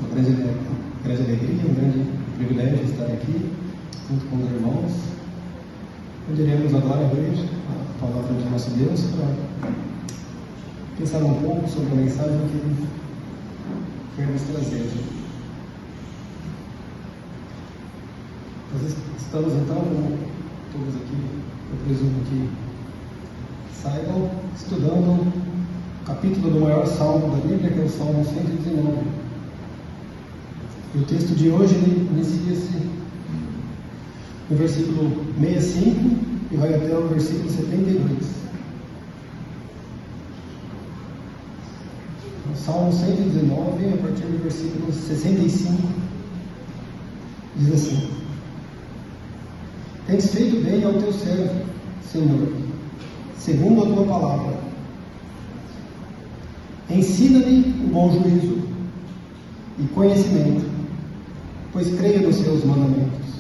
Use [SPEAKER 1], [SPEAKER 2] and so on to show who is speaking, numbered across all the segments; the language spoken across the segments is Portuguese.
[SPEAKER 1] uma grande alegria, um grande privilégio estar aqui junto com os irmãos, onde iremos agora ler a palavra de nosso Deus para pensar um pouco sobre a mensagem que Ele quer nos trazer. Nós estamos então, como todos aqui, eu presumo que saibam, estudando o capítulo do maior salmo da Bíblia, que é o Salmo 119. E o texto de hoje inicia-se no versículo 65 e vai até o versículo 72. O Salmo 119, a partir do versículo 65, diz assim: Tens feito bem ao teu servo, Senhor, segundo a tua palavra. Ensina-me o bom juízo e conhecimento, pois creio nos seus mandamentos.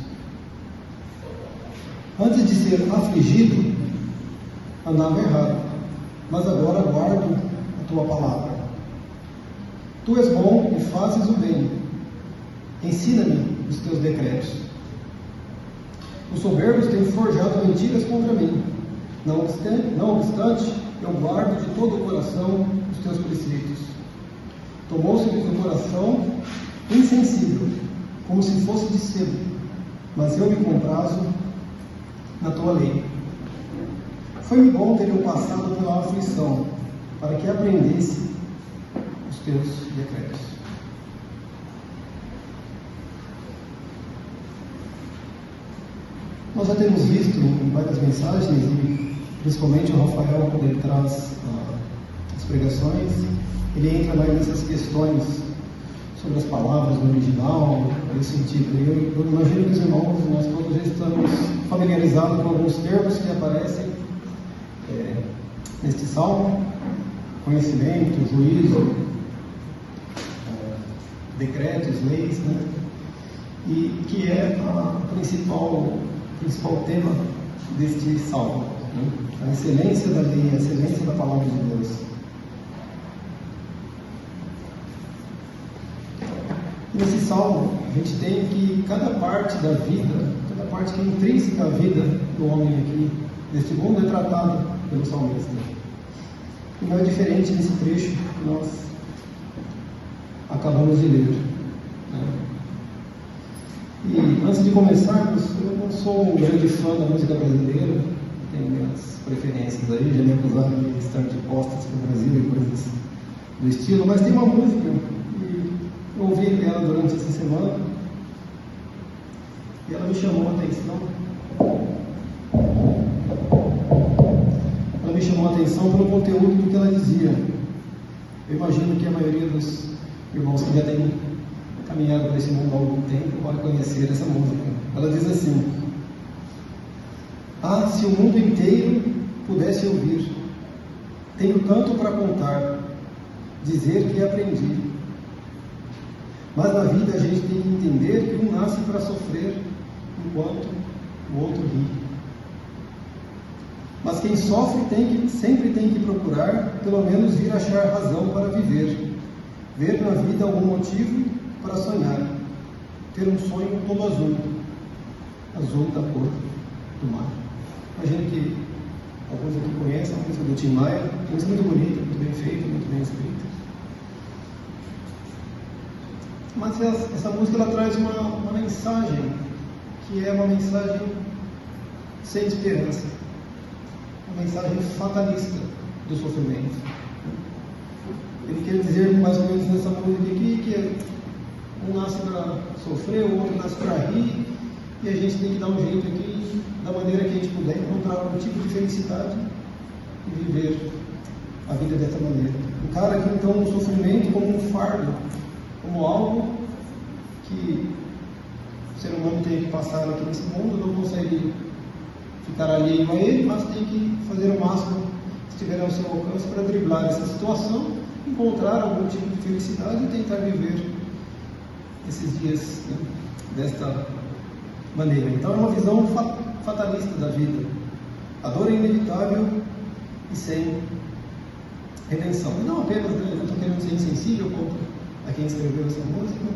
[SPEAKER 1] Antes de ser afligido, andava errado, mas agora guardo a tua palavra. Tu és bom e fazes o bem. Ensina-me os teus decretos. Os soberbos têm forjado mentiras contra mim. Não obstante, eu guardo de todo o coração os teus preceitos. Tomou-se-lhes o coração insensível, como se fosse de sebo, mas eu me comprazo na tua lei. Foi-me bom ter eu passado pela aflição, para que aprendesse os teus decretos. Nós já temos visto em várias mensagens, e principalmente o Rafael, quando ele traz as pregações, ele entra mais nessas questões sobre as palavras no original, nesse sentido. Eu imagino que os irmãos, nós todos já estamos familiarizados com alguns termos que aparecem neste salmo: conhecimento, juízo, decretos, leis, né? E que é o principal tema deste salmo, né? A excelência da lei, a excelência da palavra de Deus. Nesse salmo, a gente tem que cada parte da vida, cada parte que é intrínseca à vida do homem aqui, deste mundo, é tratada pelo salmista. E não é diferente nesse trecho que nós acabamos de ler, né? E antes de começarmos, eu não sou um grande fã da música brasileira, tenho minhas preferências aí, já me acusaram de estar de costas para o Brasil e coisas do estilo, mas tem uma música, e eu ouvi ela durante essa semana, e ela me chamou a atenção. Ela me chamou a atenção pelo conteúdo do que ela dizia. Eu imagino que a maioria dos irmãos que já têm caminhado por esse mundo há algum tempo vai conhecer essa música. Ela diz assim: Ah, se o mundo inteiro pudesse ouvir, tenho tanto para contar, dizer que aprendi. Mas na vida a gente tem que entender que um nasce para sofrer, enquanto o outro ri. Mas quem sofre sempre tem que procurar, pelo menos vir achar razão para viver. Ver na vida algum motivo para sonhar. Ter um sonho todo azul, azul da cor do mar. Imagino que alguns aqui conhecem a música do Tim Maia, uma música muito bonita, muito bem feita, muito bem escrita. Mas essa música ela traz uma mensagem, que é uma mensagem sem esperança, uma mensagem fatalista do sofrimento. Ele quer dizer mais ou menos nessa música aqui que um nasce para sofrer, o outro nasce para rir, e a gente tem que dar um jeito aqui, da maneira que a gente puder, encontrar um tipo de felicidade e viver a vida dessa maneira. O cara aqui então o sofrimento como um fardo, como algo que o ser humano tem que passar aqui nesse mundo, não consegue ficar alheio a ele, mas tem que fazer o máximo que estiver ao seu alcance para driblar essa situação, encontrar algum tipo de felicidade e tentar viver esses dias, né, desta maneira. Então é uma visão fatalista da vida. A dor é inevitável e sem redenção. E não apenas, né, eu não estou querendo ser insensível contra a quem escreveu essa música,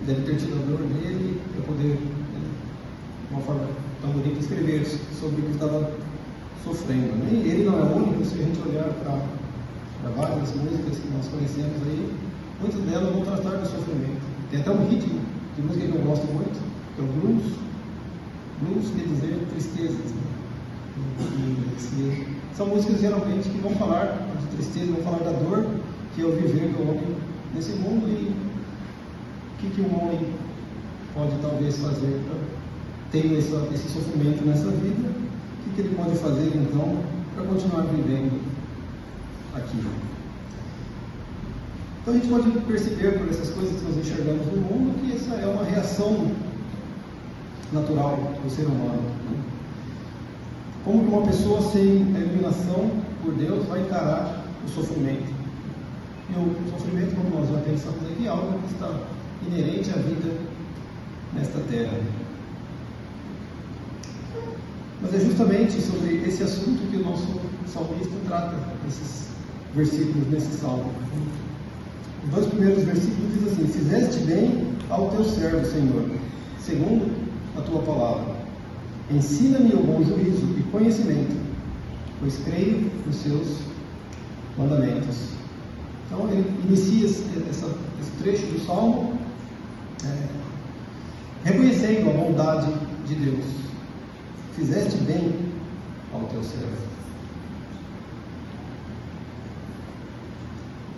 [SPEAKER 1] deve ter tido a dor dele para poder, de uma forma tão bonita, escrever sobre o que estava sofrendo. E ele não é o único. Se a gente olhar para várias músicas que nós conhecemos aí, muitas delas vão tratar do sofrimento. Tem até um ritmo de música que eu gosto muito, que é o blues. Blues quer dizer tristezas, né? E são músicas geralmente que vão falar de tristeza, vão falar da dor que é o viver do homem nesse mundo e o que um homem pode talvez fazer para ter esse sofrimento nessa vida, o que ele pode fazer então para continuar vivendo aqui. Então a gente pode perceber por essas coisas que nós enxergamos no mundo que essa é uma reação natural do ser humano, né? Como que uma pessoa sem a iluminação por Deus vai encarar o sofrimento? E o sofrimento, como nós já pensamos aqui, é algo que está inerente à vida nesta terra. Mas é justamente sobre esse assunto que o nosso salmista trata nesses versículos desse salmo. Os 2 primeiros versículos diz assim: fizeste bem ao teu servo, Senhor, segundo a tua palavra. Ensina-me o bom juízo e conhecimento, pois creio nos seus mandamentos. Então ele inicia esse trecho do salmo reconhecendo a bondade de Deus. Fizeste bem ao teu servo.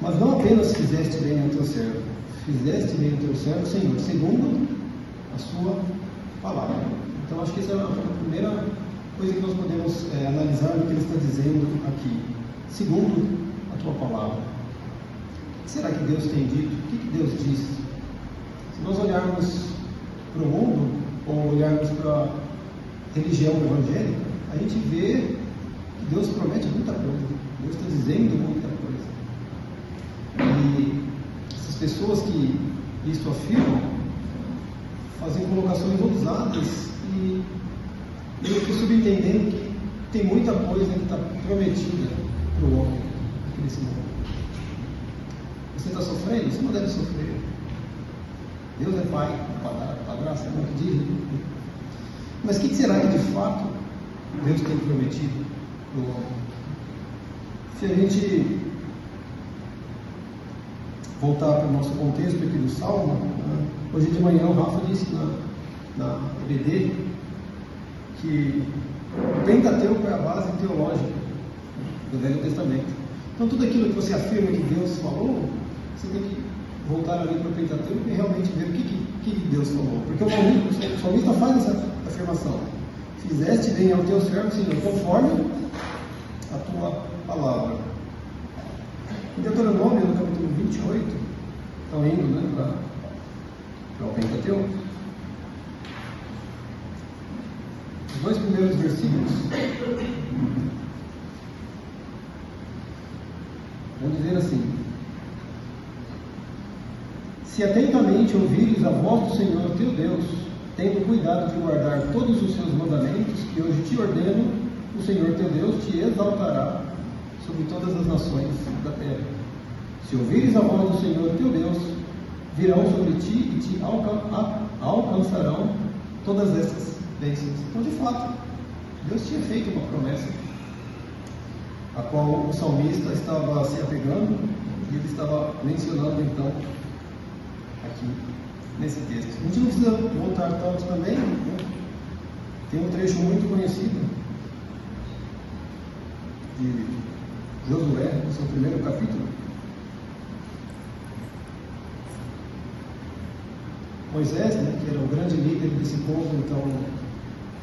[SPEAKER 1] Mas não apenas fizeste bem ao teu servo, fizeste bem ao teu servo, Senhor, segundo a sua palavra. Então acho que essa é a primeira coisa que nós podemos analisar no que ele está dizendo aqui. Segundo a tua palavra. O que será que Deus tem dito? O que Deus diz? Se nós olharmos para o mundo, ou olharmos para a religião evangélica, a gente vê que Deus promete muita coisa. Deus está dizendo muita coisa. E essas pessoas que isto afirmam, fazem colocações ousadas e eu estou subentendendo que tem muita coisa que está prometida para o homem aqui nesse mundo. Você está sofrendo? Você não deve sofrer. Deus é pai, padrasto, é muito dizem. Mas o que será que de fato Deus tem prometido para o homem? Se a gente voltar para o nosso contexto aqui do Salmo, hoje de manhã o Rafa disse na EBD que o Pentateuco é a base teológica do Velho Testamento. Então tudo aquilo que você afirma que Deus falou, você tem que voltar ali para o Pentateuco e realmente ver o que Deus falou. Porque o salmista faz essa afirmação: fizeste bem ao teu servo, Senhor, conforme a tua palavra. Em Deuteronômio, no capítulo 28, estão indo para o Pentateuco. Os 2 primeiros versículos vão dizer assim: se atentamente ouvires a voz do Senhor teu Deus, tendo cuidado de guardar todos os seus mandamentos que hoje te ordeno, o Senhor teu Deus te exaltará sobre todas as nações da terra. Se ouvires a voz do Senhor teu Deus, virão sobre ti e te alcançarão todas essas bênçãos. Então, de fato, Deus tinha feito uma promessa, a qual o salmista estava se apegando, e ele estava mencionando então aqui nesse texto. A gente não precisa voltar tanto também, né? Tem um trecho muito conhecido de Josué, no seu primeiro capítulo. Moisés, né, que era o grande líder desse povo, então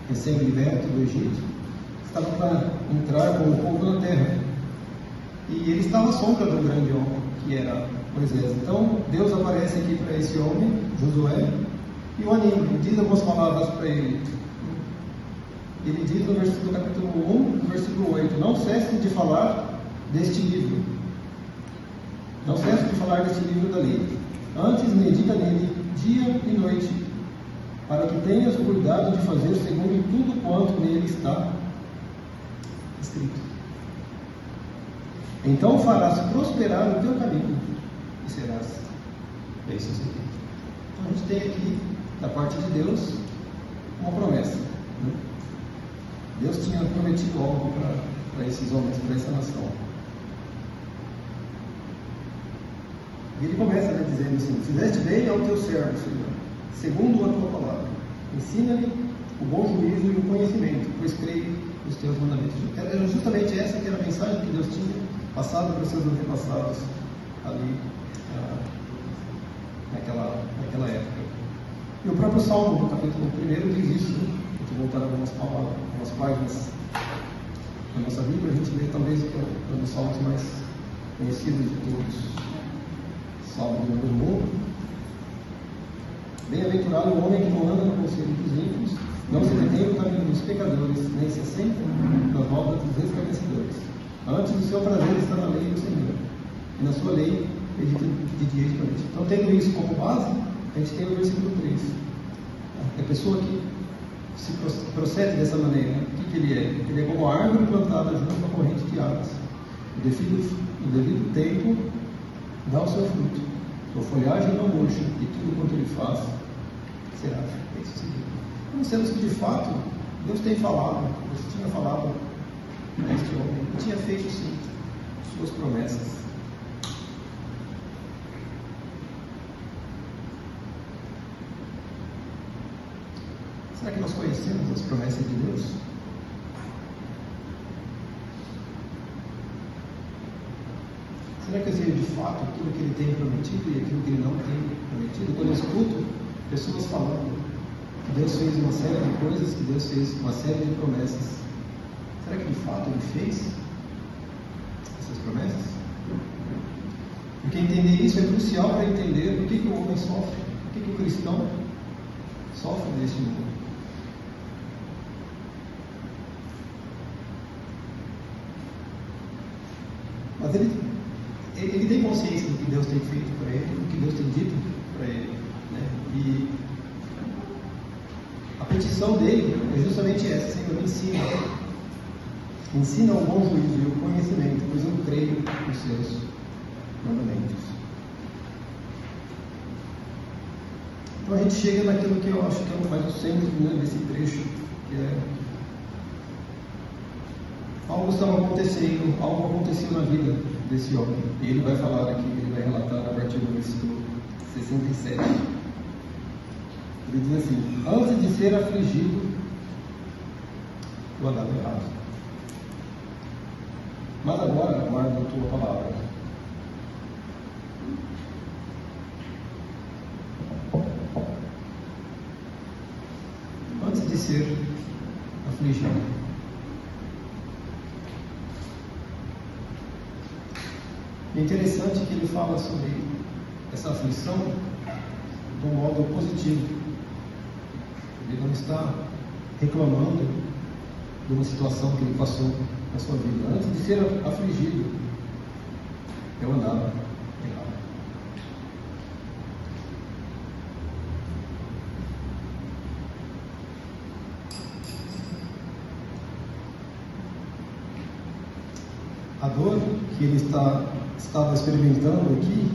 [SPEAKER 1] recém-liberto do Egito, estava para entrar com o povo na terra. E ele estava à sombra do grande homem, que era Moisés. Então Deus aparece aqui para esse homem, Josué, e o anima, e diz algumas palavras para ele. Ele diz no capítulo 1, no versículo 8: não cesse de falar deste livro. Não cesse de falar deste livro da lei. Antes medita nele dia e noite, para que tenhas cuidado de fazer segundo tudo quanto nele está escrito. Então farás prosperar o teu caminho e serás bem-sucedido. Então a gente tem aqui, da parte de Deus, uma promessa, né? Deus tinha prometido algo para esses homens, para essa nação. E ele começa, né, dizendo assim: fizeste bem ao teu servo, Senhor, segundo a tua palavra. Ensina-lhe o bom juízo e o conhecimento, pois creio nos teus mandamentos. Era justamente essa que era a mensagem que Deus tinha passado para os seus antepassados ali naquela época. E o próprio Salmo, no capítulo 1, diz isso, né? A gente voltar algumas páginas da nossa Bíblia, a gente vê talvez que é um dos salmos mais conhecidos de todos. Salmo do mundo. Bem-aventurado o homem que não anda no conselho dos ímpios, não se detém no caminho dos pecadores, nem se assenta nas rodas dos escarnecedores. Antes o seu prazer está na lei do Senhor, e na sua lei medita de dia e de noite. Então, tendo isso como base, a gente tem o versículo 3. A pessoa que se procede dessa maneira, né? O que ele é? Ele é como a árvore plantada junto à corrente de águas. No devido tempo, dá o seu fruto, sua folhagem não murcha, e tudo quanto ele faz será bem-sucedido. Nós temos que, de fato, Deus tem falado, Deus tinha falado a este homem, e tinha feito sim suas promessas. Será que nós conhecemos as promessas de Deus? Será que eu sei de fato aquilo que ele tem prometido e aquilo que ele não tem prometido? Quando eu escuto pessoas falando que Deus fez uma série de coisas, que Deus fez uma série de promessas, será que de fato ele fez essas promessas? Porque entender isso é crucial para entender por que o homem sofre, por que o cristão sofre neste mundo. Mas ele tem consciência do que Deus tem feito para ele, do que Deus tem dito para ele, né? E a petição dele é justamente essa: Senhor, ensina o bom juízo e o conhecimento, pois eu creio nos seus mandamentos. Então a gente chega naquilo que eu acho que é mais o centro, né, desse trecho, que é algo estava acontecendo, algo aconteceu na vida desse homem. E ele vai falar aqui, ele vai relatar a partir do versículo 67. Ele diz assim: antes de ser afligido, eu andava errado, mas agora guardo a tua palavra. Antes de ser afligido. É interessante que ele fala sobre essa aflição de um modo positivo. Ele não está reclamando de uma situação que ele passou na sua vida. Antes de ser afligido, eu andava errado. A dor que ele estava experimentando aqui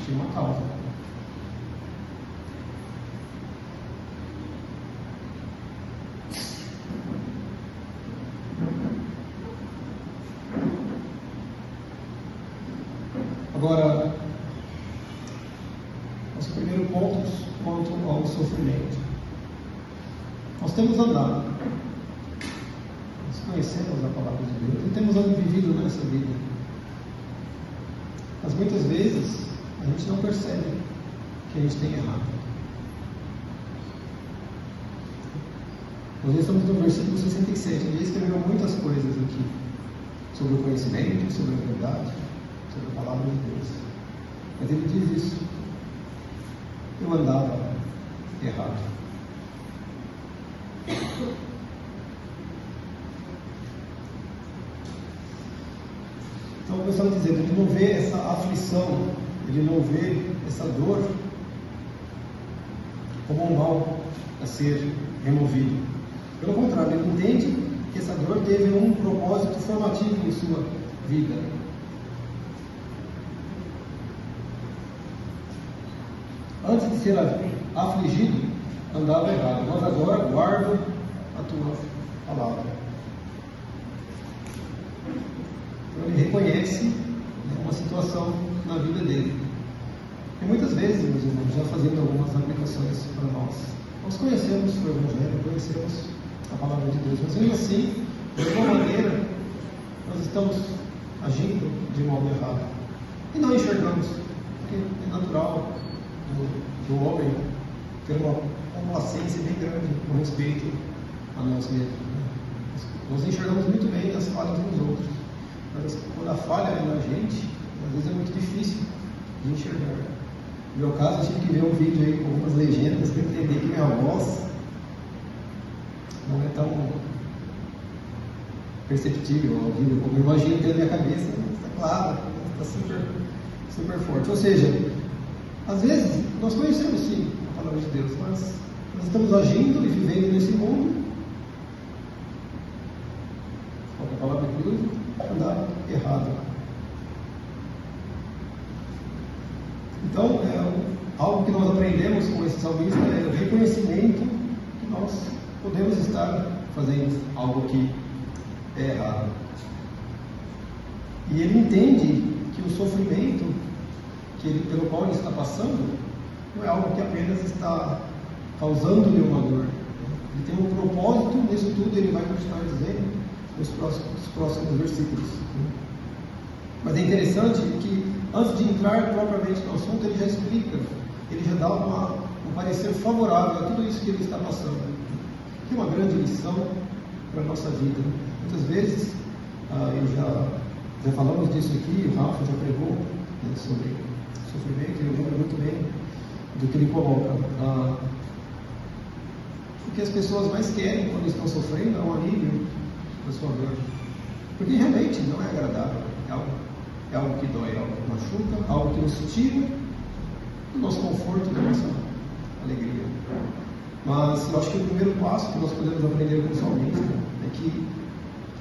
[SPEAKER 1] tinha uma causa. Agora, nosso primeiro ponto quanto ao sofrimento. Nós temos andado, nós conhecemos a palavra de Deus e temos vivido nessa vida. Mas muitas vezes a gente não percebe que a gente tem errado. Nós estamos no versículo 67, ele escreveu muitas coisas aqui sobre o conhecimento, sobre a verdade, sobre a palavra de Deus. Mas ele diz isso: eu andava errado. Então, eu estava dizendo, ele não vê essa aflição, ele não vê essa dor como um mal a ser removido. Pelo contrário, ele entende que essa dor teve um propósito formativo em sua vida. antes de ser afligido, andava errado, mas agora guarda a tua palavra. Então ele reconhece uma situação na vida dele. E muitas vezes, meus irmãos, já fazendo algumas aplicações para nós conhecemos o Evangelho, conhecemos a palavra de Deus, mas mesmo assim, de alguma maneira, nós estamos agindo de modo errado e não enxergamos, porque é natural do homem ter uma complacência bem grande com respeito a nós mesmos. Nós enxergamos muito bem as falhas dos outros, mas quando a falha é na gente, às vezes é muito difícil de enxergar. No meu caso, eu tive que ver um vídeo aí com algumas legendas para entender que minha voz não é tão perceptível ao vivo como eu imagino que na minha cabeça está clara, está super, super forte. Ou seja, às vezes nós conhecemos sim a palavra de Deus, mas nós estamos agindo e vivendo nesse mundo, qual é a palavra que usa? Andar errado. Então, algo que nós aprendemos com esse salmista é o reconhecimento que nós podemos estar fazendo algo que é errado. E ele entende que o sofrimento pelo qual ele está passando não é algo que apenas está causando-lhe uma dor. Ele tem um propósito nisso tudo, ele vai continuar dizendo nos próximos versículos. Mas é interessante que, antes de entrar propriamente no assunto, ele já explica, ele já dá um parecer favorável a tudo isso que ele está passando. Que é uma grande lição para a nossa vida. Muitas vezes, já falamos disso aqui, o Rafa já pregou sobre sofrimento, e eu lembro muito bem do que ele coloca. O que as pessoas mais querem quando estão sofrendo é um alívio da sua dor. Porque realmente não é agradável, é algo que dói, é algo que machuca, algo que nos tira do nosso conforto, da nossa alegria. Mas eu acho que o primeiro passo que nós podemos aprender com o salmista é que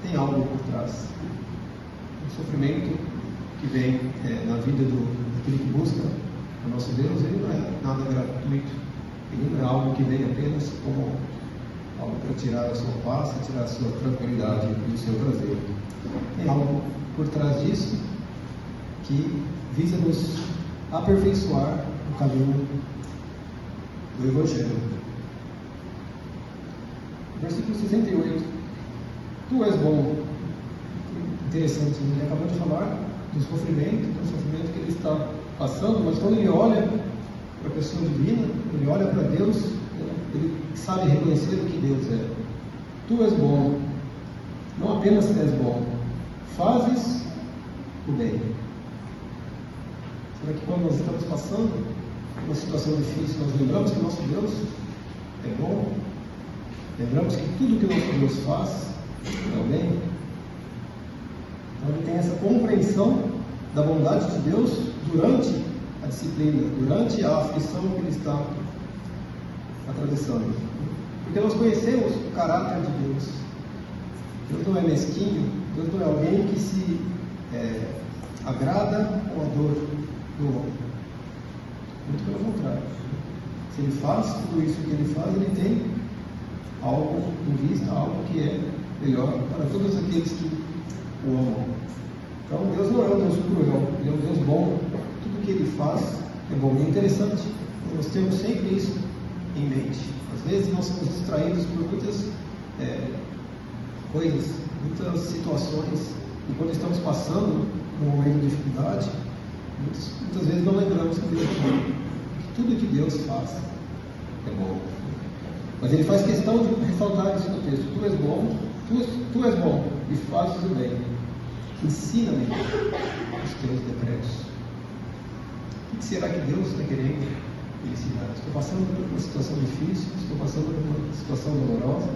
[SPEAKER 1] tem algo por trás. O sofrimento que vem na vida daquele que busca o nosso Deus, ele não é nada gratuito. Ele não é algo que vem apenas como algo para tirar a sua paz, tirar a sua tranquilidade e o seu prazer. Tem algo por trás disso que visa nos aperfeiçoar no caminho do Evangelho. Versículo 68. Tu és bom. Interessante, ele acabou de falar do sofrimento que ele está passando, mas quando ele olha para a pessoa divina, ele olha para Deus, ele sabe reconhecer o que Deus é. Tu és bom, não apenas és bom, fazes o bem. Será que quando nós estamos passando uma situação difícil, nós lembramos que nosso Deus é bom? Lembramos que tudo que nosso Deus faz é o bem? Então ele tem essa compreensão da bondade de Deus durante a disciplina, durante a aflição que ele está atravessando. Porque nós conhecemos o caráter de Deus. Deus não é mesquinho, Deus não é alguém que se agrada com a dor do homem. Muito pelo contrário. Se ele faz tudo isso que ele faz, ele tem algo em vista, algo que é melhor para todos aqueles que o amam. Então Deus não é um Deus cruel, Ele é um Deus bom. Tudo que Ele faz é bom. E é interessante, nós temos sempre isso em mente. Às vezes nós somos distraídos por muitas coisas, muitas situações, e quando estamos passando um momento de dificuldade, muitas vezes não lembramos que Deus é bom, que tudo que Deus faz é bom. Mas ele faz questão de ressaltar isso no texto. Tu és bom, tu és bom e fazes o bem. Ensina-me os teus decretos. O que será que Deus está querendo me ensinar? Estou passando por uma situação difícil, estou passando por uma situação dolorosa,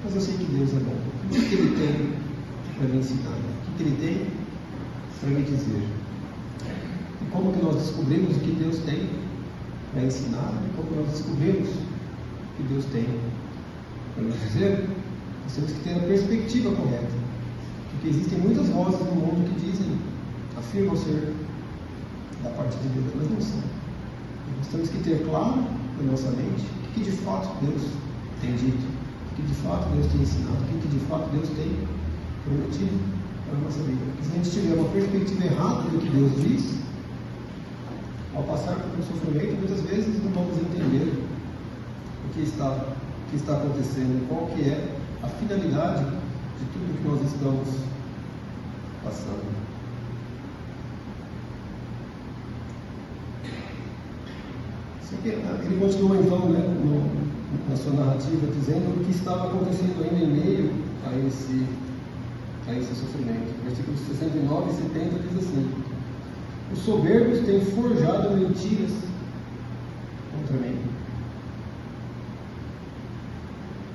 [SPEAKER 1] mas eu sei que Deus é bom. O que Ele tem para me ensinar? O que Ele tem para me dizer? E como que nós descobrimos o que Deus tem para ensinar? E como nós descobrimos que Deus tem para nos dizer? Nós temos que ter a perspectiva correta, porque existem muitas vozes no mundo que dizem, afirmam ser da parte de Deus, mas não são. Nós temos que ter claro na nossa mente o que de fato Deus tem dito, o que de fato Deus tem ensinado, o que de fato Deus tem prometido para a nossa vida. Porque se a gente tiver uma perspectiva errada do que Deus diz, ao passar por um sofrimento, muitas vezes não vamos entender o que está acontecendo, qual que é a finalidade de tudo que nós estamos passando. Ele continua então, na sua narrativa, dizendo o que estava acontecendo ainda em meio a esse sofrimento. Versículos 69 e 70 diz assim: os soberbos têm forjado mentiras contra mim.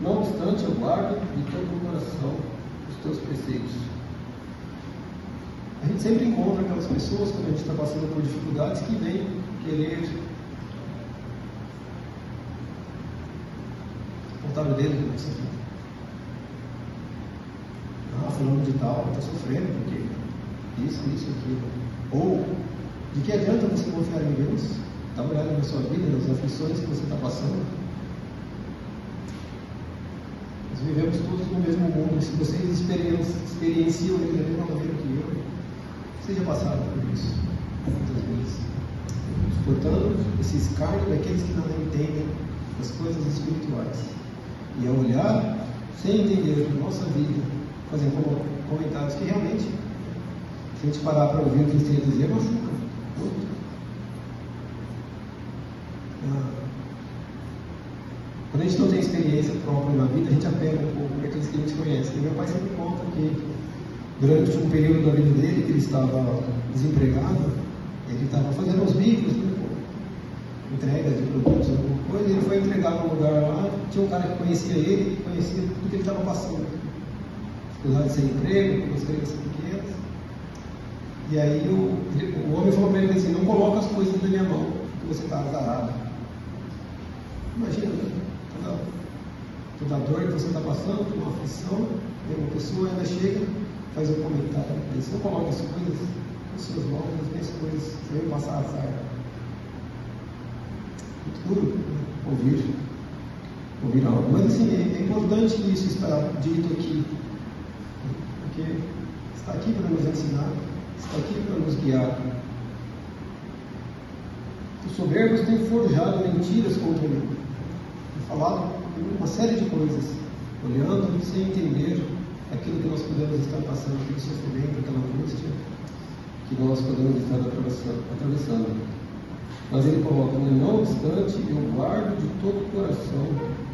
[SPEAKER 1] Não obstante, eu guardo de todo o coração os teus preceitos. A gente sempre encontra aquelas pessoas, quando a gente está passando por dificuldades, que vêm querer apontar o dedo na nossa vida. Fulano de tal está sofrendo porque isso, aquilo. Ou, de que adianta você confiar em Deus? Dá uma olhada na sua vida, nas aflições que você está passando. Nós vivemos todos no mesmo mundo. Se vocês experienciam ele da mesma maneira que eu, seja passado por isso muitas vezes. Suportando esse escárnio daqueles que não entendem as coisas espirituais. E ao olhar, sem entender a nossa vida, fazer comentários que realmente, se a gente parar para ouvir o que eles têm a dizer, machuca muito. Quando a gente não tem experiência própria na vida, a gente apega um pouco para aqueles que a gente conhece. E meu pai sempre conta que durante um período da vida dele, que ele estava desempregado, ele estava fazendo uns bicos, entregas de produtos, alguma coisa, e ele foi entregar num lugar lá, tinha um cara que conhecia ele, conhecia tudo que ele estava passando. Dificuldade de sem emprego, com as crianças pequenas. E aí o homem falou para ele assim: não coloca as coisas na minha mão, porque você está azarado. Imagina, toda a dor que você está passando, toda uma aflição, e uma pessoa ainda chega, faz um comentário, diz: não coloca as coisas nas suas mãos, as minhas coisas, você vai passar azar. Muito duro ouvir algo. Mas assim, é importante que isso está dito aqui, porque está aqui para nos ensinar, está aqui para nos guiar. Os soberbos têm forjado mentiras contra mim, têm falado uma série de coisas, olhando sem entender aquilo que nós podemos estar passando, aquele sofrimento, aquela angústia que nós podemos estar atravessando. Mas ele coloca: não obstante, eu guardo de todo o coração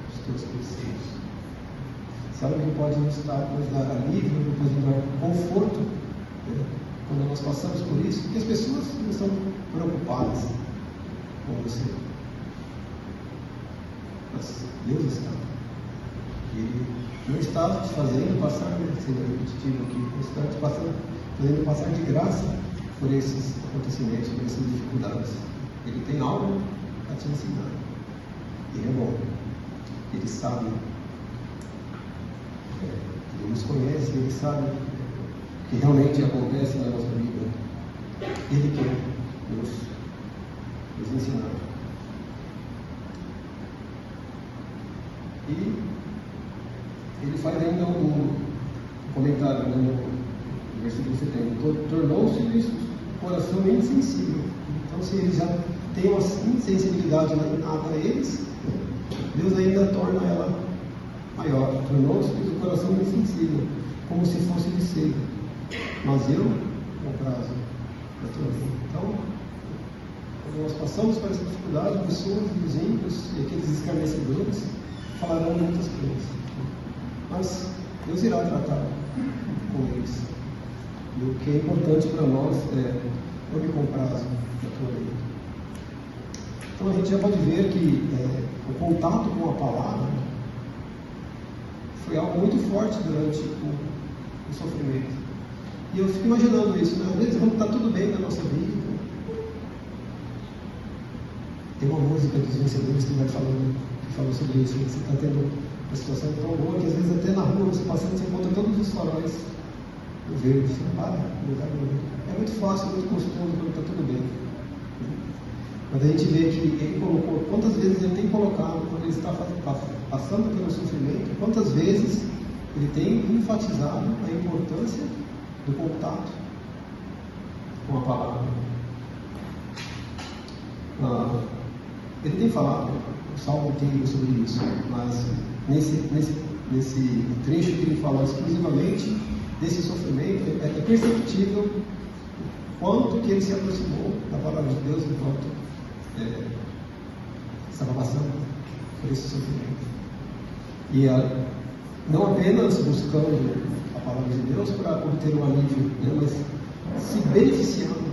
[SPEAKER 1] os teus preceitos. Sabe que pode nos dar alívio, pode nos dar conforto, quando nós passamos por isso, porque as pessoas não estão preocupadas com você. Mas Deus está. Ele não está te fazendo passar, sendo repetitivo aqui, não está te fazendo passar de graça por esses acontecimentos, por essas dificuldades. Ele tem algo a te ensinar. Ele é bom. Ele sabe. Ele nos conhece, ele sabe o que realmente acontece na nossa vida. Ele quer nos ensinar. E ele faz ainda um comentário no versículo 70. Tornou-se o coração insensível. Então, se eles já têm uma insensibilidade a eles, Deus ainda torna ela maior. Tornou-se o coração insensível, como se fosse de seda. Mas eu, no prazo da tua vida. Então, quando nós passamos por essa dificuldade, pessoas, os ímpios e aqueles escarnecedores falarão muitas coisas. Mas Deus irá tratar com eles. E o que é importante para nós é: eu me comprazo da tua lei. Então a gente já pode ver que o contato com a palavra foi algo muito forte durante o sofrimento. E eu fico imaginando isso, né? Às vezes, quando está tudo bem na nossa vida, tem uma música dos vencedores que fala sobre isso, que você está tendo uma situação tão boa que às vezes até na rua você passando, você encontra todos os faróis no verde, no lugar do verde. É muito fácil, muito gostoso quando está tudo bem. Mas a gente vê que ele colocou, quantas vezes ele tem colocado, quando ele está passando pelo sofrimento, quantas vezes ele tem enfatizado a importância do contato com a palavra. Ele tem falado, o Salmo inteiro sobre isso, mas nesse trecho que ele falou exclusivamente desse sofrimento, é perceptível o quanto que ele se aproximou da palavra de Deus enquanto estava passando por esse sofrimento. E não apenas buscando a palavra de Deus para obter um alívio, né, mas se beneficiando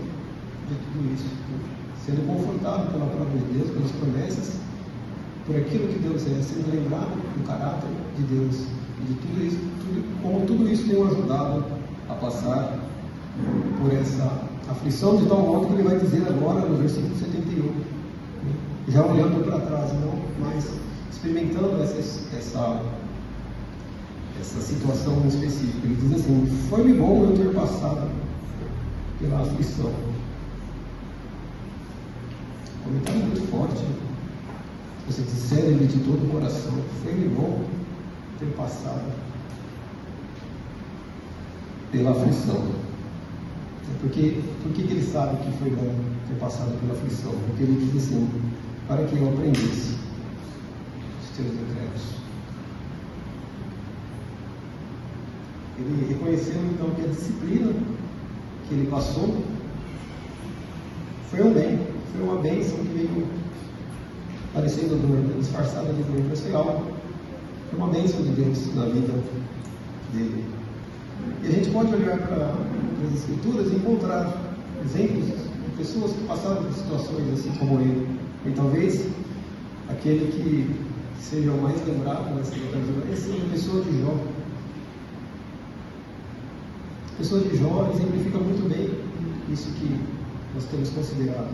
[SPEAKER 1] de tudo isso, né? Sendo confortado pela palavra de Deus, pelas promessas, por aquilo que Deus é, sendo lembrado do caráter de Deus e de tudo isso, como tudo isso tem o ajudado a passar por essa aflição de tal modo que ele vai dizer agora no versículo 71, né? Já olhando para trás, não, mas experimentando essa situação específica. Ele diz assim: foi-me bom eu ter passado pela aflição. Comentário muito forte. Você disser-lhe de todo o coração: foi-me bom ter passado pela aflição. Por que ele sabe que foi bom ter passado pela aflição? Porque ele diz assim: para que eu aprendesse os teus decretos. Ele reconheceu então que a disciplina que ele passou foi um bem, foi uma bênção que veio parecendo dor, disfarçada de dor, mas foi algo, foi uma bênção de Deus na vida dele. E a gente pode olhar para as Escrituras e encontrar exemplos de pessoas que passaram por situações assim como ele. E talvez aquele que seja o mais lembrado nessa ocasião seja a pessoa de Jó. A pessoa de Jó exemplifica muito bem isso que nós temos considerado.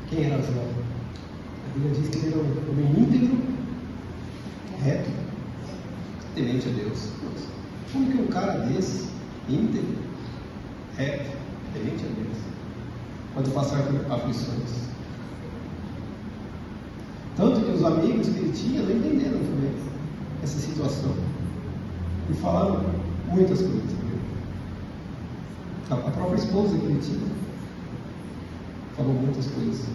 [SPEAKER 1] Quem era Jó? A Bíblia diz que ele era um homem íntegro, reto, temente a Deus. Como que um cara desse, íntegro, reto, temente a Deus, pode passar por aflições? Tanto que os amigos que ele tinha não entenderam também essa situação e falaram muitas coisas. A própria esposa que ele tinha falou muitas coisas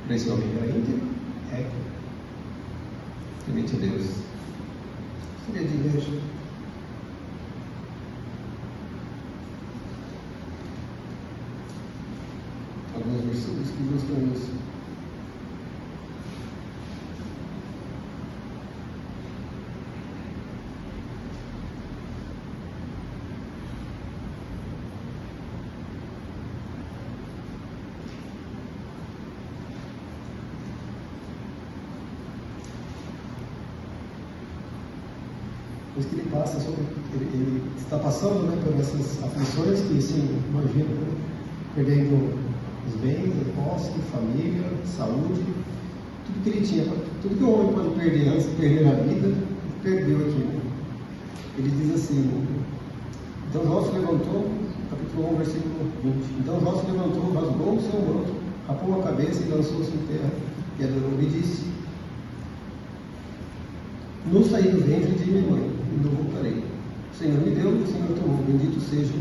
[SPEAKER 1] para esse homem. Era íntegro, reto, temente a Deus. Seria de igreja. Alguns versículos que ilustram isso. Que ele passa sobre, ele está passando, né, por essas aflições que, sim, imagina, né, perdendo os bens, a posse, família, saúde, tudo que ele tinha, tudo que o homem pode perder antes de perder a vida, ele perdeu aqui. Né? Ele diz assim: então Jó se levantou, capítulo 1, versículo 20. Então Jó se levantou, rasgou o seu manto, rapou a cabeça e lançou-se em terra, e adorou e disse: no saí do ventre de minha mãe, e não voltarei. O Senhor me deu, o Senhor tomou, bendito seja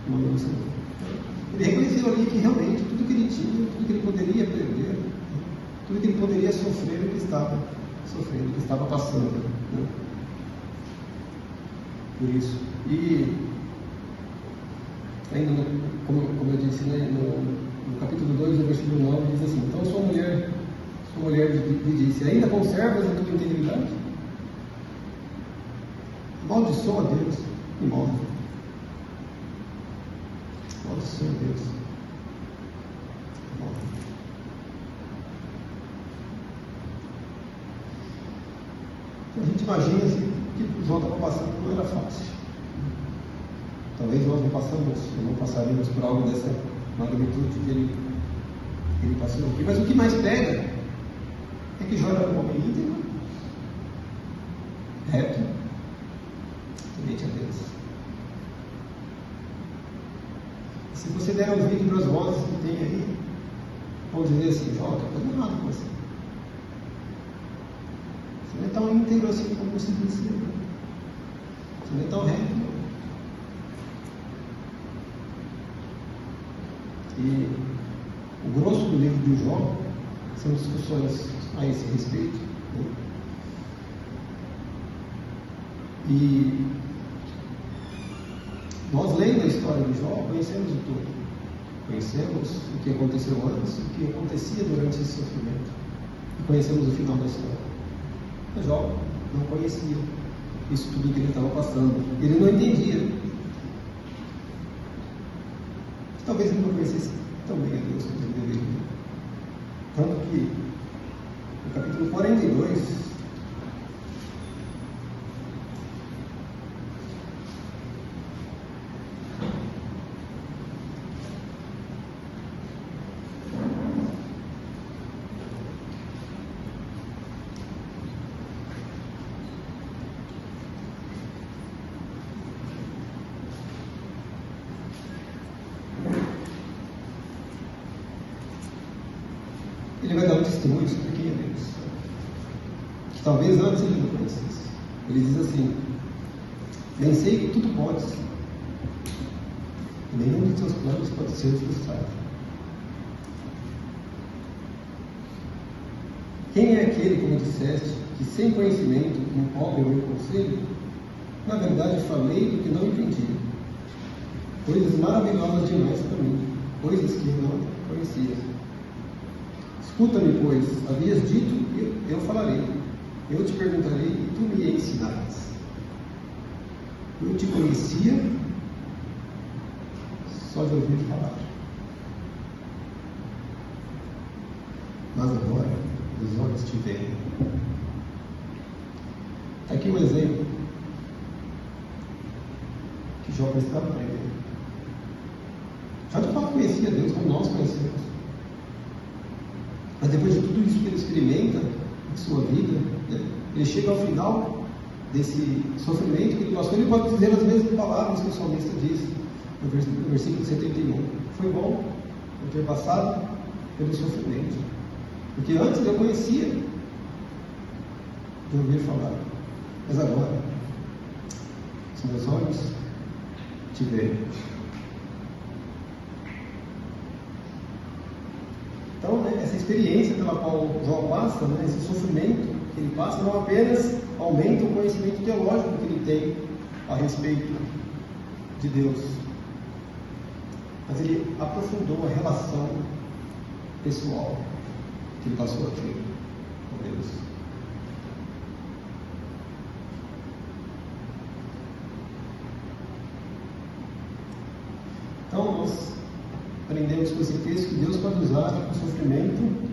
[SPEAKER 1] o nome do Senhor. Ele reconheceu ali que realmente tudo que ele tinha, tudo que ele poderia perder, tudo que ele poderia sofrer, ele estava sofrendo, ele estava passando, né? Por isso. E ainda, como eu disse, né, no capítulo 2, no versículo 9, diz assim: então sua mulher lhe disse: ainda conservas a tua integridade? Amaldiçoa a Deus e morre. Amaldiçoa a Deus e morre. Então a gente imagina assim, que Jó estava passando, não era fácil. Talvez nós não passaríamos por algo dessa magnitude que ele passou aqui. Mas o que mais pega é que Jó era um homem íntegro, reto, temente a Deus. Se você der ouvido para as vozes que tem aí, vão dizer assim: Jó, está fazendo nada com você. Você não é tão íntegro assim como você disse. Você não é tão reto. E o grosso do livro de Jó são discussões a esse respeito. Né? E nós, lendo a história de Jó, conhecemos o todo. Conhecemos o que aconteceu antes, o que acontecia durante esse sofrimento. E conhecemos o final da história. Mas Jó não conhecia isso tudo que ele estava passando. Ele não entendia. Talvez ele não conhecesse tão bem a Deus como ele deveria. Tanto que, no capítulo 42, ele vai dar um testemunho sobre quem é Deus, que talvez antes ele não conhecesse. Ele diz assim: nem sei que tudo podes, e nenhum de seus planos pode ser frustrado. Quem é aquele, como disseste, que sem conhecimento encobre o meu conselho? Na verdade falei do que não entendia, coisas maravilhosas demais para mim, coisas que eu não conhecia. Escuta-me, pois, havias dito, eu falarei. Eu te perguntarei e tu me ensinarás. Eu te conhecia só de ouvir falar. Mas agora os olhos te veem. Aqui um exemplo que Jó precisava aprender. Jó de fato conhecia Deus como nós conhecemos. Mas depois de tudo isso que ele experimenta em sua vida, né, ele chega ao final desse sofrimento que ele passou. Ele pode dizer as mesmas palavras que o salmista diz no versículo 71. Foi bom eu ter passado pelo sofrimento, porque antes eu conhecia de ouvir falar, mas agora os meus olhos te veem. Então, né, essa experiência pela qual Jó passa, né, esse sofrimento que ele passa, não apenas aumenta o conhecimento teológico que ele tem a respeito de Deus, mas ele aprofundou a relação pessoal que ele passou a ter com Deus. Então, nós aprendemos com esse texto que Deus pode usar o sofrimento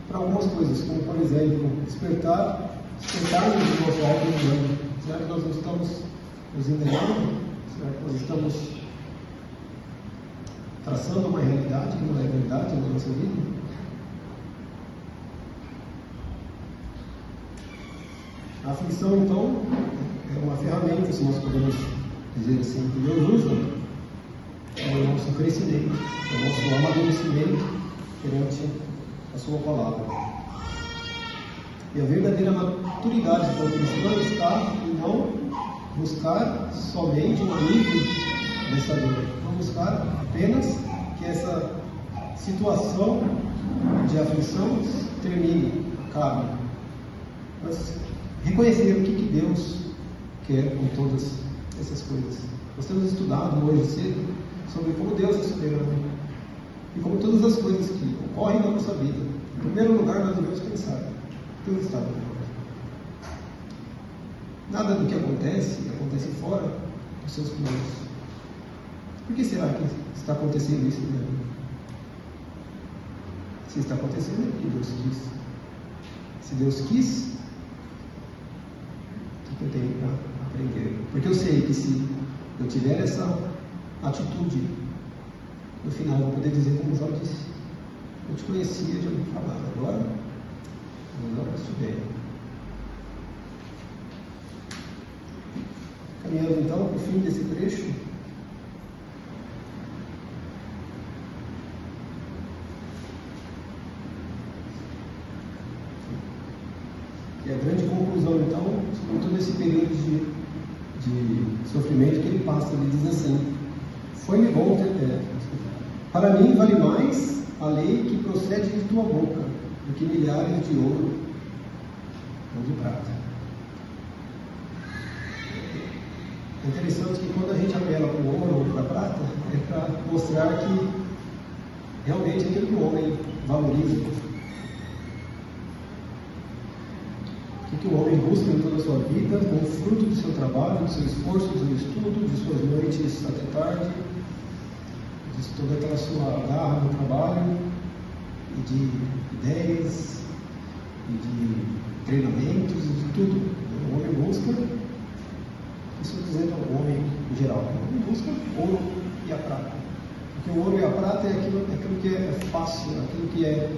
[SPEAKER 1] para algumas coisas, como, por exemplo, despertar-nos do nosso alto engano. Será que nós não estamos nos enganando? Será que nós estamos traçando uma realidade que não é verdade na nossa vida? A aflição, então, é uma ferramenta, se nós podemos dizer assim, que Deus usa é o nosso crescimento, é o nosso amadurecimento perante a sua palavra. E a verdadeira maturidade do cristão está em não buscar somente um alívio dessa dor, não buscar apenas que essa situação de aflição termine, acabe, mas reconhecer o que Deus quer com todas essas coisas. Nós temos estudado hoje cedo sobre como Deus é soberano e como todas as coisas que ocorrem na nossa vida, em primeiro lugar nós devemos pensar: Deus está no controle. Nada do que acontece fora dos seus planos. Por que será que está acontecendo isso na minha vida? Se está acontecendo é porque Deus quis. Se Deus quis, o que eu tenho para aprender? Porque eu sei que se eu tiver essa atitude, no final eu vou poder dizer como Jó disse: eu te conhecia de ouvir falar, agora eu te vejo. Caminhando então para o fim desse trecho,
[SPEAKER 2] com todo esse período de sofrimento que ele passa. Ele diz assim: foi-me bom ter para mim vale mais a lei que procede de tua boca do que milhares de ouro ou de prata. É interessante que quando a gente apela para o ouro ou para a prata, é para mostrar que realmente aquilo que o homem valoriza, o que o homem busca em toda a sua vida, com o fruto do seu trabalho, do seu esforço, do seu estudo, de suas noites até tarde, de toda aquela sua garra no trabalho, e de ideias, e de treinamentos, e de tudo. O homem busca, isso dizendo ao homem em geral, o homem busca ouro e a prata. Porque o ouro e a prata é aquilo que é fácil, aquilo que é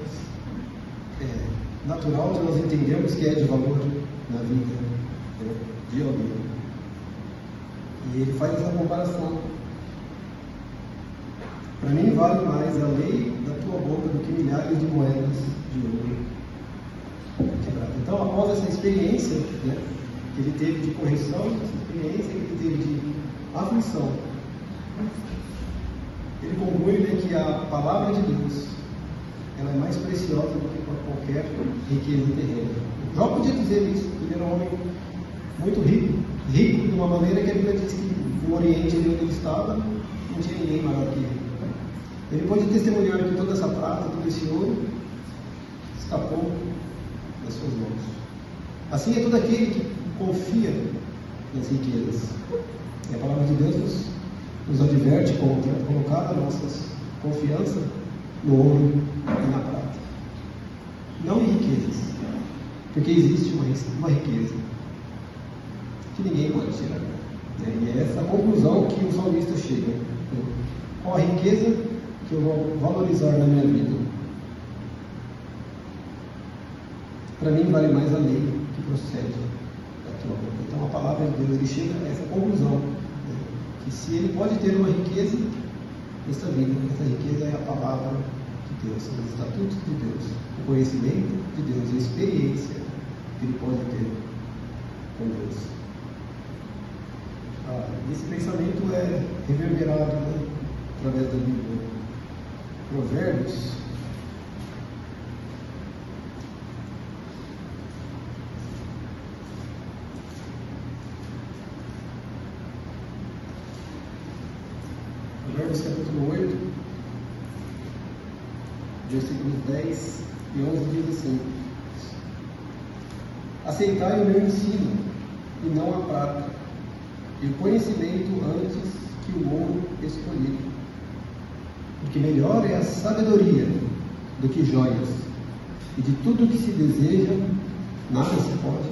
[SPEAKER 2] natural de nós entendermos que é de valor na vida, dia a dia. E ele faz essa comparação. Para mim vale mais a lei da tua boca do que milhares de moedas de ouro quebrado. Então, após essa experiência, que ele teve de correção, essa experiência que ele teve de aflição, ele conclui que a palavra de Deus ela é mais preciosa do que qualquer riqueza terrena. O Jó podia dizer isso, ele era um homem muito rico de uma maneira que a Bíblia diz que no Oriente, onde ele estava, não tinha ninguém maior que ele. Ele pode testemunhar que toda essa prata, todo esse ouro, escapou das suas mãos. Assim é todo aquele que confia nas riquezas. E a palavra de Deus nos adverte contra colocar a nossa confiança no ouro e na prata. Não em riquezas, porque existe uma riqueza que ninguém pode tirar. E é essa a conclusão que o salmista chega. Qual a riqueza que eu vou valorizar na minha vida? Para mim vale mais a lei que procede da tua boca. Então a palavra de Deus, ele chega a essa conclusão, que se ele pode ter uma riqueza nesta vida, essa riqueza é a palavra de Deus, são os estatutos de Deus, o conhecimento de Deus, a experiência que ele pode ter com Deus. Esse pensamento é reverberado através da Bíblia. Provérbios, capítulo 8, versículos 10 e 11 diz assim: aceitai o meu ensino e não a prata, e o conhecimento antes que o ouro escolhido, porque melhor é a sabedoria do que joias, e de tudo que se deseja nada se pode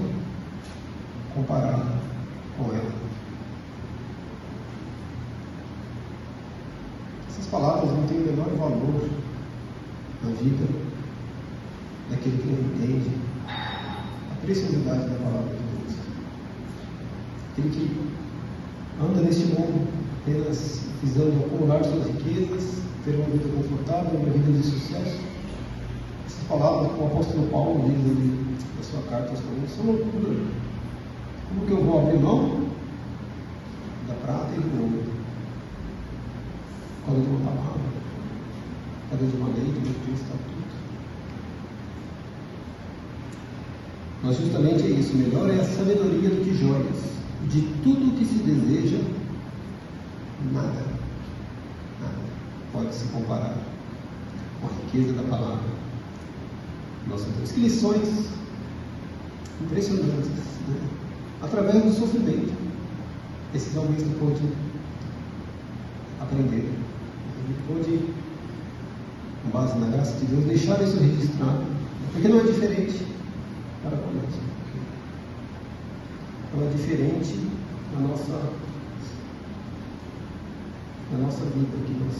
[SPEAKER 2] comparar com ela. Essas palavras não têm o menor valor na vida daquele que não entende a preciosidade da palavra de Deus. Aquele que anda neste mundo apenas visando acumular suas riquezas, ter uma vida confortável, uma vida de sucesso. Essas palavras que o apóstolo Paulo diz na sua carta aos Coríntios são loucura. Como que eu vou abrir mão da prata e do ouro? Por causa de uma palavra, por causa de uma lei, de um estatuto. Mas justamente é isso, melhor é a sabedoria do que joias. De tudo que se deseja, nada pode se comparar com a riqueza da palavra. Nossa Deus, que lições impressionantes, através do sofrimento, esse salmista pôde aprender. Ele pôde, com base na graça de Deus, deixar isso registrado, porque não é diferente para conosco. Não é diferente na nossa vida, que nós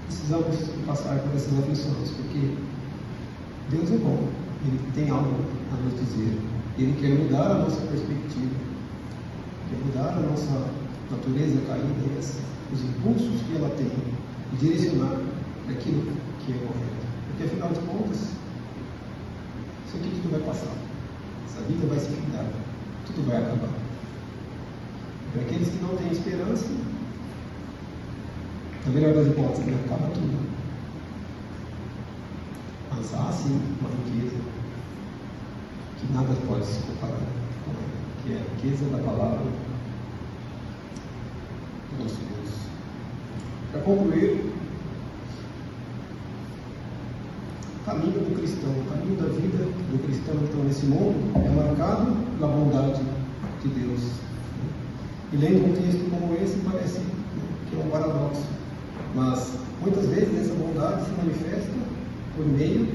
[SPEAKER 2] precisamos passar por essas aflições, porque Deus é bom, Ele tem algo a nos dizer, Ele quer mudar a nossa perspectiva, quer mudar a nossa natureza caída, os impulsos que ela tem, e direcionar aquilo que é correto. Porque afinal de contas, isso aqui tudo vai passar. essa vida vai se findar, tudo vai acabar. Para aqueles que não têm esperança, na melhor das hipóteses, acaba tudo. Mas há sim uma riqueza que nada pode se comparar com ela, que é a riqueza da palavra do nosso Deus. Para concluir, o caminho do cristão, o caminho da vida do cristão então nesse mundo é marcado pela bondade de Deus. E lendo um texto como esse parece que é um paradoxo, mas muitas vezes essa bondade se manifesta por meio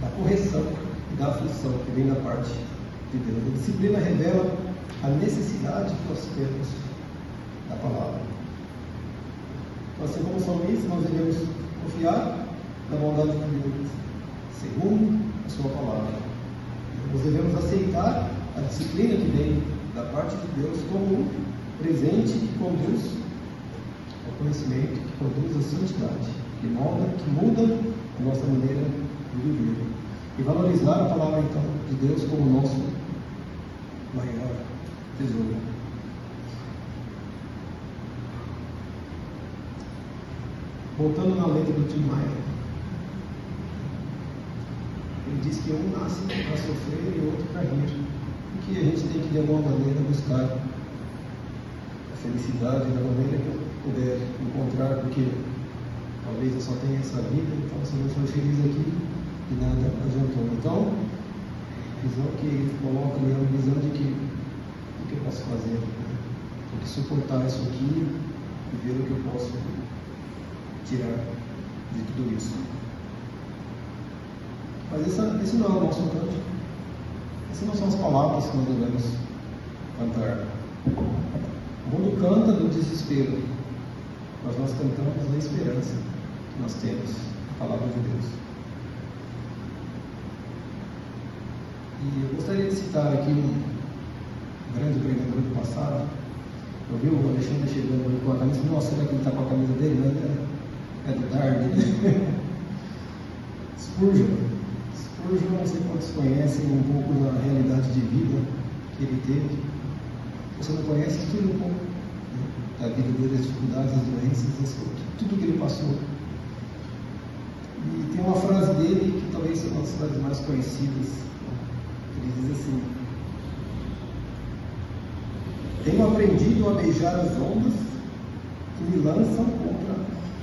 [SPEAKER 2] da correção e da aflição que vem da parte de Deus. A disciplina revela a necessidade que nós temos da palavra. Então, assim como salmistas, nós devemos confiar na bondade de Deus, segundo a sua palavra. Nós devemos aceitar a disciplina que vem da parte de Deus como um presente que conduz ao conhecimento, que conduz à santidade, que muda a nossa maneira de viver. E valorizar a palavra então de Deus como nosso maior tesouro. Voltando na letra do Tim Maia, ele diz que um nasce para sofrer e o outro para rir. E que a gente tem que de alguma maneira buscar a felicidade da maneira que eu puder encontrar, porque talvez eu só tenha essa vida, então se eu não for feliz aqui, de nada adiantou. Então, a visão que ele coloca ali é uma visão de que o que eu posso fazer, né? Tem que suportar isso aqui e ver o que eu posso tirar de tudo isso. Mas esse não é o nosso cântico. Essas não são as palavras que nós devemos cantar. O mundo canta do desespero, mas nós cantamos da esperança que nós temos, a palavra de Deus. E eu gostaria de citar aqui um grande pregador do passado. Eu vi o Alexandre chegando com a camisa. Nossa, será que ele está com a camisa dele? É do Darby. Spurgeon, não sei quantos conhecem um pouco da realidade de vida que ele teve. Você não conhece, estuda um pouco, né, da vida dele, as dificuldades, as doenças, tudo que ele passou. E tem uma frase dele que talvez seja uma das frases mais conhecidas. Ele diz assim: tenho aprendido a beijar as ondas que me lançam contra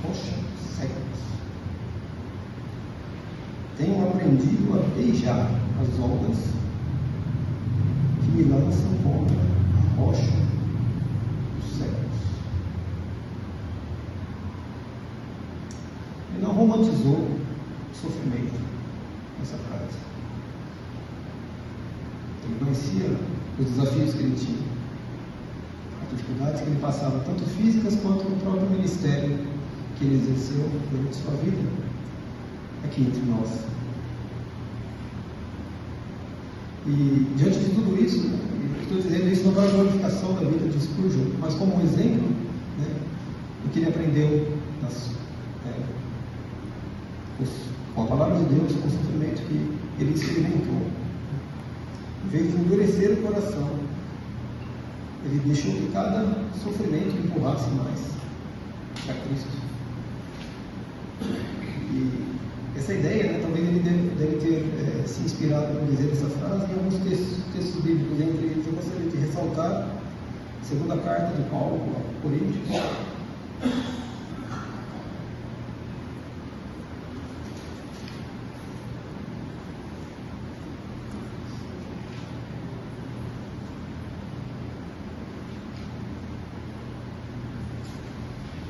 [SPEAKER 2] rochas secas. Tenho aprendido a beijar as ondas que me lançam contra a rocha dos secos. Ele não romantizou o sofrimento nessa frase. Ele conhecia os desafios que ele tinha, as dificuldades que ele passava, tanto físicas quanto no próprio ministério que ele exerceu durante sua vida aqui entre nós. E diante de tudo isso, eu estou dizendo isso não para a glorificação da vida de Spurgeon, mas como um exemplo, né, do que ele aprendeu com a palavra de Deus, com o sofrimento que ele experimentou. Em vez de endurecer o coração, ele deixou que cada sofrimento empurrasse mais para Cristo. E essa ideia, né, talvez ele deve ter se inspirado em dizer essa frase em alguns textos bíblicos. Entre eles, eu gostaria de ressaltar a segunda carta de Paulo a Coríntios.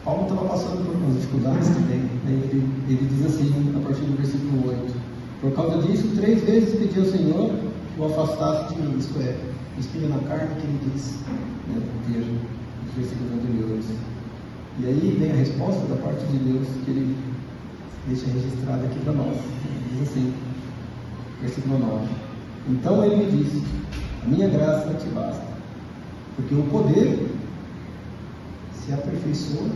[SPEAKER 2] Paulo estava passando por umas dificuldades também, né? Ele diz assim, a partir do versículo 8: por causa disso, 3 vezes pedi ao Senhor que o afastasse de mim, isto é, o espinho na carne que ele diz, né, ter nos versículos anteriores. E aí vem a resposta da parte de Deus que ele deixa registrada aqui para nós. Ele diz assim, versículo 9: então ele me disse, a minha graça te basta, porque o poder se aperfeiçoa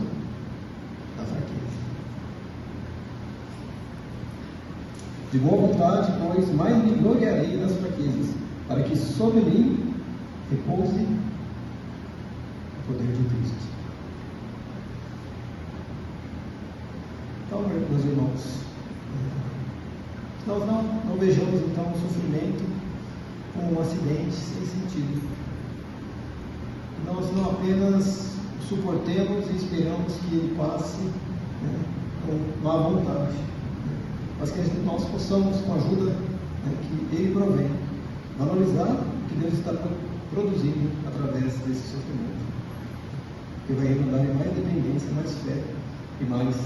[SPEAKER 2] na fraqueza. De boa vontade, pois, mais me gloriarei nas fraquezas, para que sobre mim repouse o poder de Cristo. Então, meus irmãos, nós não vejamos então o sofrimento como um acidente sem sentido. Nós não apenas suportemos e esperamos que ele passe, né, com má vontade, mas que nós possamos, com a ajuda, né, que ele provém, valorizar o que Deus está produzindo através desse sofrimento, que vai redundar em mais dependência, mais fé e mais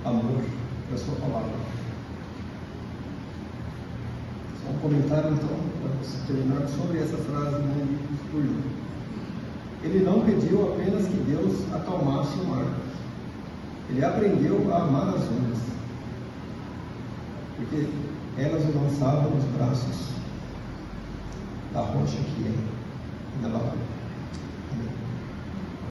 [SPEAKER 2] amor da sua palavra. Só um comentário então, para terminar, sobre essa frase, né, de Spurgeon. Ele não pediu apenas que Deus acalmasse o mar, ele aprendeu a amar as ondas, porque elas o lançavam nos braços da rocha que é inabalável. Amém.